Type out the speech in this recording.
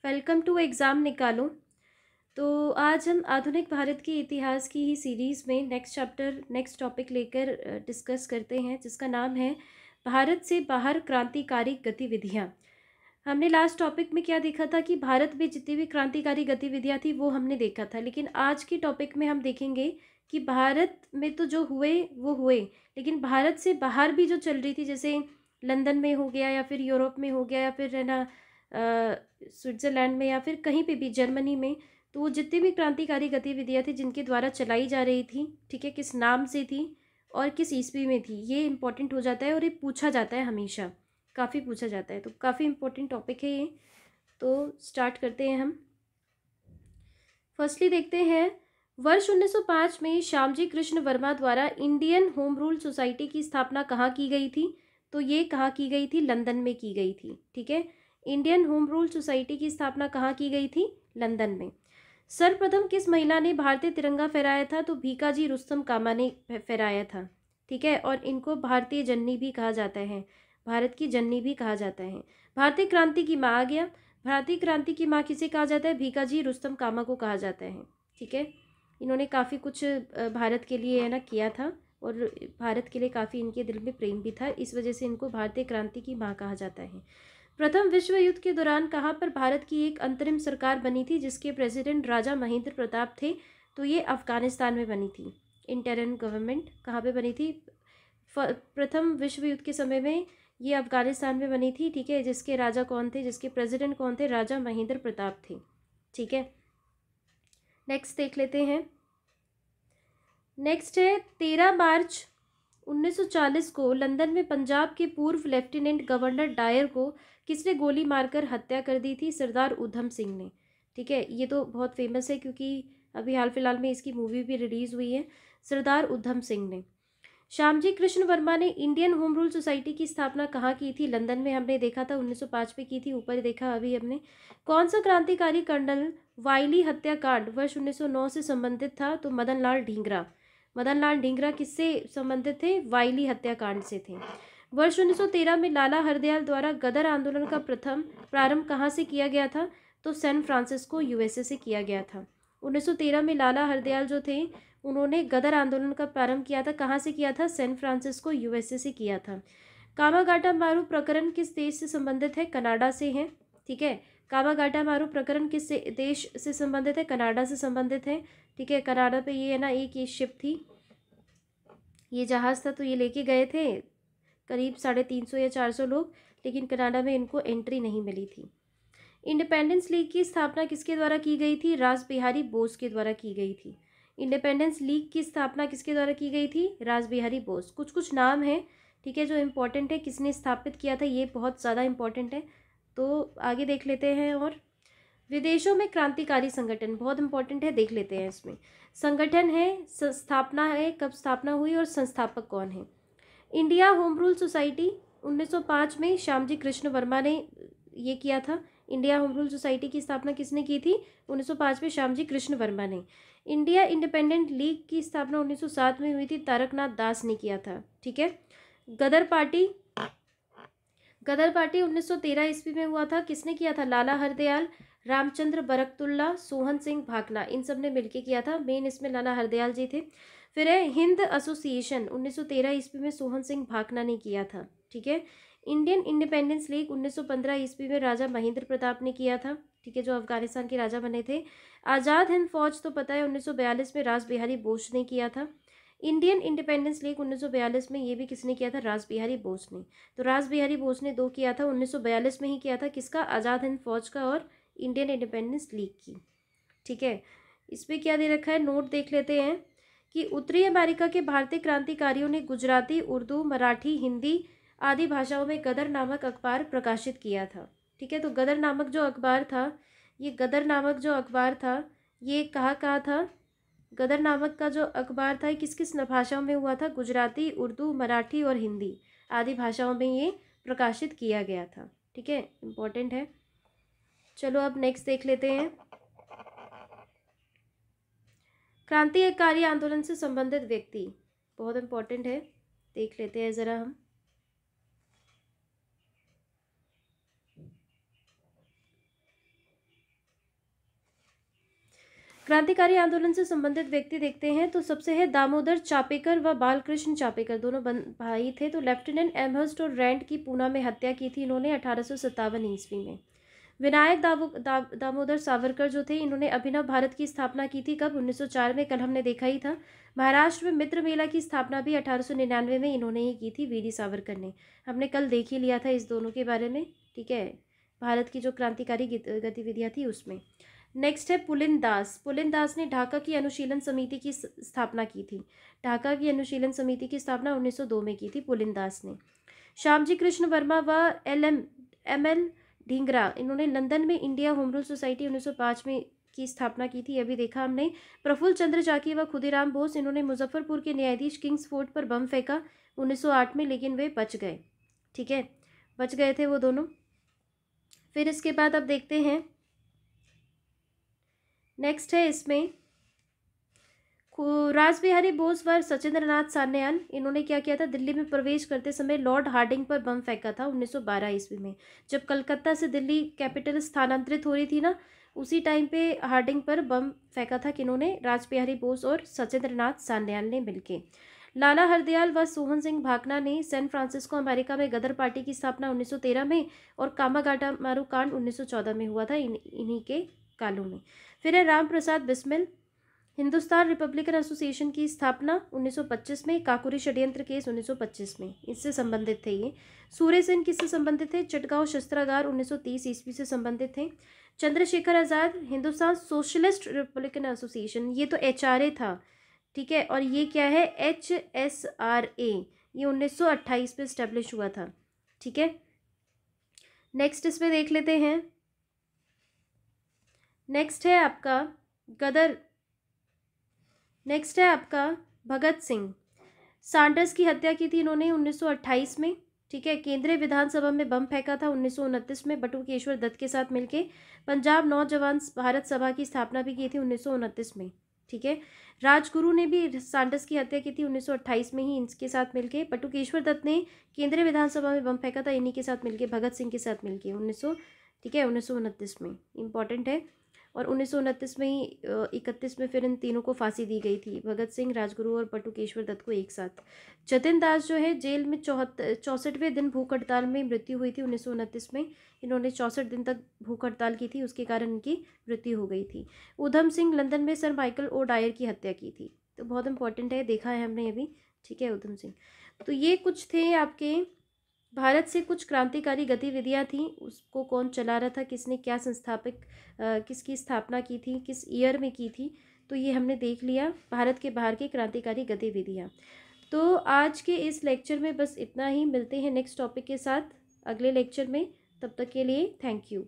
Welcome to exam निकालो। तो आज हम आधुनिक भारत के इतिहास की ही सीरीज़ में नेक्स्ट टॉपिक लेकर डिस्कस करते हैं, जिसका नाम है भारत से बाहर क्रांतिकारी गतिविधियाँ। हमने लास्ट टॉपिक में क्या देखा था कि भारत में जितनी भी क्रांतिकारी गतिविधियाँ थी वो हमने देखा था, लेकिन आज के टॉपिक में हम देखेंगे कि भारत में तो जो हुए वो हुए, लेकिन भारत से बाहर भी जो चल रही थी, जैसे लंदन में हो गया या फिर यूरोप में हो गया या फिर है ना स्विट्ज़रलैंड में या फिर कहीं पे भी जर्मनी में, तो वो जितनी भी क्रांतिकारी गतिविधियाँ थी जिनके द्वारा चलाई जा रही थी, ठीक है, किस नाम से थी और किस ईस्वी में थी, ये इम्पोर्टेंट हो जाता है और ये पूछा जाता है हमेशा, काफ़ी पूछा जाता है, तो काफ़ी इम्पोर्टेंट टॉपिक है ये। तो स्टार्ट करते हैं हम। फर्स्टली देखते हैं, वर्ष 1905 में श्यामजी कृष्ण वर्मा द्वारा इंडियन होम रूल सोसाइटी की स्थापना कहाँ की गई थी? तो ये कहाँ की गई थी? लंदन में की गई थी, ठीक है। इंडियन होम रूल सोसाइटी की स्थापना कहाँ की गई थी? लंदन में। सर्वप्रथम किस महिला ने भारतीय तिरंगा फहराया था? तो भीकाजी रुस्तम कामा ने फहराया था, ठीक है। और इनको भारतीय जननी भी कहा जाता है, भारत की जननी भी कहा जाता है। भारतीय क्रांति की माँ आ गया। भारतीय क्रांति की माँ किसे कहा जाता है? भीकाजी रुस्तम कामा को कहा जाता है, ठीक है। इन्होंने काफ़ी कुछ भारत के लिए है ना किया था और भारत के लिए काफ़ी इनके दिल में प्रेम भी था, इस वजह से इनको भारतीय क्रांति की माँ कहा जाता है। प्रथम विश्व युद्ध के दौरान कहाँ पर भारत की एक अंतरिम सरकार बनी थी जिसके प्रेसिडेंट राजा महेंद्र प्रताप थे? तो ये अफगानिस्तान में बनी थी। इंटरिम गवर्नमेंट कहाँ पे बनी थी? प्रथम विश्व युद्ध के समय में ये अफगानिस्तान में बनी थी, ठीक है। जिसके राजा कौन थे, जिसके प्रेसिडेंट कौन थे? राजा महेंद्र प्रताप थे, ठीक है। नेक्स्ट देख लेते हैं। नेक्स्ट है 13 मार्च 1940 को लंदन में पंजाब के पूर्व लेफ्टिनेंट गवर्नर डायर को किसने गोली मारकर हत्या कर दी थी? सरदार उधम सिंह ने, ठीक है। ये तो बहुत फेमस है क्योंकि अभी हाल फिलहाल में इसकी मूवी भी रिलीज़ हुई है, सरदार उधम सिंह ने। श्यामजी कृष्ण वर्मा ने इंडियन होम रूल सोसाइटी की स्थापना कहाँ की थी? लंदन में हमने देखा था, 1905 में की थी, ऊपर देखा अभी हमने। कौन सा क्रांतिकारी कर्नल वाइली हत्याकांड वर्ष 1909 से संबंधित था? तो मदन लाल ढींगरा। मदन लाल ढींगरा किससे संबंधित थे? वाइली हत्याकांड से थे। वर्ष 1913 में लाला हरदयाल द्वारा गदर आंदोलन का प्रथम प्रारंभ कहाँ से किया गया था? तो सैन फ्रांसिस्को यूएसए से किया गया था। 1913 में लाला हरदयाल जो थे उन्होंने गदर आंदोलन का प्रारंभ किया था, कहाँ से किया था? सैन फ्रांसिस्को यूएसए से किया था। कामागाटा मारू प्रकरण किस देश से संबंधित है? कनाडा से है, ठीक है। कामागाटा मारू प्रकरण किस देश से संबंधित है? कनाडा से संबंधित है, ठीक है। कनाडा पे ये है ना एक ये शिप थी, ये जहाज़ था, तो ये लेके गए थे करीब 350 या 400 लोग, लेकिन कनाडा में इनको एंट्री नहीं मिली थी। इंडिपेंडेंस लीग की स्थापना किसके द्वारा की गई थी? रास बिहारी बोस के द्वारा की गई थी। इंडिपेंडेंस लीग की स्थापना किसके द्वारा की गई थी? रास बिहारी बोस। कुछ कुछ नाम हैं, ठीक है, जो इम्पोर्टेंट है, किसने स्थापित किया था, ये बहुत ज़्यादा इम्पोर्टेंट है, तो आगे देख लेते हैं। और विदेशों में क्रांतिकारी संगठन बहुत इंपॉर्टेंट है, देख लेते हैं इसमें। संगठन है, स्थापना है, कब स्थापना हुई और संस्थापक कौन है? इंडिया होम रूल सोसाइटी 1905 में श्यामजी कृष्ण वर्मा ने ये किया था। इंडिया होम रूल सोसाइटी की स्थापना किसने की थी? 1905 में श्यामजी कृष्ण वर्मा ने। इंडिया इंडिपेंडेंट लीग की स्थापना 1907 में हुई थी, तारकनाथ दास ने किया था, ठीक है। गदर पार्टी, गदर पार्टी 1913 ईस्वी में हुआ था, किसने किया था? लाला हरदयाल, रामचंद्र बरकतुल्ला, सोहन सिंह भाकना, इन सब ने मिलकर किया था। मेन इसमें लाला हरदयाल जी थे। फिर है हिंद एसोसिएशन 1913 ईस्वी में सोहन सिंह भाकना ने किया था, ठीक है। इंडियन इंडिपेंडेंस लीग 1915 ईस्वी में राजा महेंद्र प्रताप ने किया था, ठीक है, जो अफगानिस्तान के राजा बने थे। आज़ाद हिंद फौज तो पता है 1942 में रास बिहारी बोस ने किया था। इंडियन इंडिपेंडेंस लीग 1942 में ये भी किसने किया था? रास बिहारी बोस ने। तो रास बिहारी बोस ने दो किया था, 1942 में ही किया था, किसका? आज़ाद हिंद फौज का और इंडियन इंडिपेंडेंस लीग की, ठीक है। इसमें क्या दे रखा है, नोट देख लेते हैं कि उत्तरी अमेरिका के भारतीय क्रांतिकारियों ने गुजराती, उर्दू, मराठी, हिंदी आदि भाषाओं में गदर नामक अखबार प्रकाशित किया था, ठीक है। तो गदर नामक जो अखबार था, ये गदर नामक जो अखबार था, ये कहाँ कहाँ था? गदर नामक का जो अखबार था, किस किस भाषाओं में हुआ था? गुजराती, उर्दू, मराठी और हिंदी आदि भाषाओं में ये प्रकाशित किया गया था, ठीक है, इम्पोर्टेंट है। चलो अब नेक्स्ट देख लेते हैं। क्रांतिकारी आंदोलन से संबंधित व्यक्ति बहुत इम्पोर्टेंट है, देख लेते हैं ज़रा हम। क्रांतिकारी आंदोलन से संबंधित व्यक्ति देखते हैं तो सबसे है दामोदर चापेकर व बालकृष्ण चापेकर, दोनों भाई थे। तो लेफ्टिनेंट एमहर्स्ट और रैंड की पूना में हत्या की थी इन्होंने 1857 ईस्वी में। विनायक दामोदर सावरकर जो थे, इन्होंने अभिनव भारत की स्थापना की थी कब? 1904 में, कल हमने देखा ही था। महाराष्ट्र में मित्र मेला की स्थापना भी 1899 में इन्होंने ही की थी, वीडी सावरकर ने। हमने कल देख ही लिया था इस दोनों के बारे में, ठीक है, भारत की जो क्रांतिकारी गतिविधियाँ थी उसमें। नेक्स्ट है पुलिन दास। पुलिन दास ने ढाका की अनुशीलन समिति की स्थापना की थी। ढाका की अनुशीलन समिति की स्थापना 1902 में की थी पुलिन दास ने। श्यामजी कृष्ण वर्मा व एम एल ढींगरा, इन्होंने लंदन में इंडिया होम रूल सोसाइटी 1905 में की स्थापना की थी, अभी देखा हमने। प्रफुल्ल चंद्र चाकी व खुदीराम बोस, इन्होंने मुजफ्फरपुर के न्यायाधीश किंग्स फोर्ट पर बम फेंका 1908 में, लेकिन वे बच गए, ठीक है, बच गए थे वो दोनों। फिर इसके बाद अब देखते हैं, नेक्स्ट है इसमें रासबिहारी बोस व सचिंद्रनाथ सान्याल, इन्होंने क्या किया था? दिल्ली में प्रवेश करते समय लॉर्ड हार्डिंग पर बम फेंका था 1912 ईस्वी में। जब कलकत्ता से दिल्ली कैपिटल स्थानांतरित हो रही थी ना, उसी टाइम पे हार्डिंग पर बम फेंका था किन्होंने? रासबिहारी बोस और सचिंद्रनाथ सान्याल ने मिलके। लाला हरदयाल व सोहन सिंह भाकना ने सैन फ्रांसिस्को अमेरिका में गदर पार्टी की स्थापना 1913 में, और कामागाटा मारू कांड 1914 में हुआ था, इन्हीं के कालों में। फिर है राम प्रसाद बिस्मिल, हिंदुस्तान रिपब्लिकन एसोसिएशन की स्थापना 1925 में, काकुरी षड्यंत्र केस 1925 में, इससे संबंधित थे ये। सूर्य सेन किससे संबंधित थे? चटगांव शस्त्रागार 1930 ईस्वी से संबंधित थे। Chandrashekhar Azad, Hindustan socialist Republican association, ये तो HRA था, ठीक है, और ये क्या है? HSRA, ये 1928 में इस्टेब्लिश हुआ था, ठीक है। नेक्स्ट इसमें देख लेते हैं, नेक्स्ट है आपका भगत सिंह। सैंडर्स की हत्या की थी इन्होंने 1928 में, ठीक है। केंद्रीय विधानसभा में बम फेंका था 1929 में बटुकेश्वर दत्त के साथ मिलके। पंजाब नौजवान भारत सभा की स्थापना भी की थी 1929 में, ठीक है। राजगुरु ने भी सैंडर्स की हत्या की थी 1928 में ही इनके साथ मिलके। बटुकेश्वर दत्त ने केंद्रीय विधानसभा में बम फेंका था इन्हीं के साथ मिलके, भगत सिंह के साथ मिलके 1929 में, इंपॉर्टेंट है। और 1929 में ही 31 में फिर इन तीनों को फांसी दी गई थी, भगत सिंह, राजगुरु और बटुकेश्वर दत्त को एक साथ। जतिन दास जो है जेल में 64वें दिन भूख हड़ताल में मृत्यु हुई थी 1929 में। इन्होंने 64 दिन तक भूख हड़ताल की थी, उसके कारण इनकी मृत्यु हो गई थी। उधम सिंह लंदन में सर माइकल ओ डायर की हत्या की थी, तो बहुत इंपॉर्टेंट है, देखा है हमने अभी, ठीक है, उधम सिंह। तो ये कुछ थे आपके भारत से कुछ क्रांतिकारी गतिविधियां थी, उसको कौन चला रहा था, किसने क्या किसकी स्थापना की थी, किस ईयर में की थी, तो ये हमने देख लिया भारत के बाहर की क्रांतिकारी गतिविधियां। तो आज के इस लेक्चर में बस इतना ही, मिलते हैं नेक्स्ट टॉपिक के साथ अगले लेक्चर में, तब तक के लिए थैंक यू।